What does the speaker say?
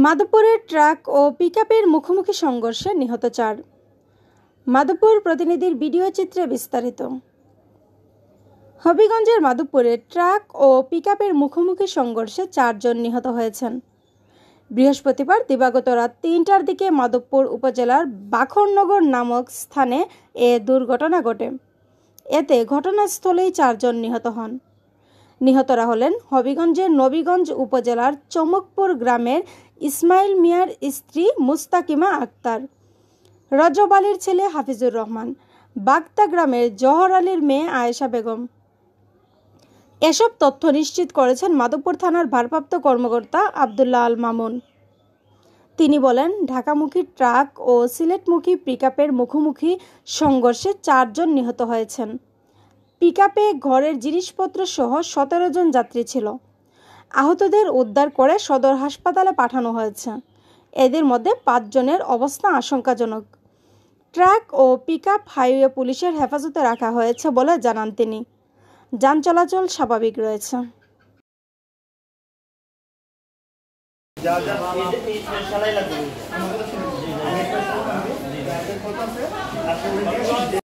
মাধবপুরে truck ও পিকআপের মুখোমুখি সংঘর্ষে নিহত 4। মাধবপুর প্রতিনিধির ভিডিও চিত্রে বিস্তারিত। হবিগঞ্জের মাধবপুরে ট্রাক ও পিকআপের মুখোমুখি সংঘর্ষে 4 জন নিহত হয়েছেন। বৃহস্পতিবার দিবাগত রাত 3টার দিকে মাধবপুর উপজেলার বাখরনগর নামক স্থানে এ দুর্ঘটনা ঘটে। এতে ঘটনাস্থলেই 4 জন নিহত হন। নিহতরা হলেন হবিগঞ্জের নবীগঞ্জ উপজেলার চমকপুর গ্রামের ইসমাইল মিয়ার স্ত্রী মুস্তাকিমা আক্তার, রজব আলীর ছেলে হাফিজুর রহমান, বাগতা গ্রামের জহর আলীর মেয়ে আয়েশা বেগম। এসব তথ্য নিশ্চিত করেছেন মাধবপুর থানার ভারপ্রাপ্ত কর্মকর্তা আব্দুল্লাহ আল মামুন। তিনি বলেন, ঢাকামুখী ট্রাক ও সিলেটমুখী পিকআপের মুখোমুখি সংঘর্ষে 4 জন নিহত হয়েছেন। পিকআপে ঘরের জিনিসপত্র সহ 17 জন যাত্রী ছিল। আহতদের উদ্ধার করে সদর হাসপাতালে পাঠানো হয়েছে। এদের মধ্যে 5 জনের অবস্থা আশঙ্কাজনক। ট্রাক ও পিকআপ হাইওয়ে পুলিশের হেফাজতে রাখা হয়েছে বলে জানান তিনি। যান চলাচল স্বাভাবিক রয়েছে।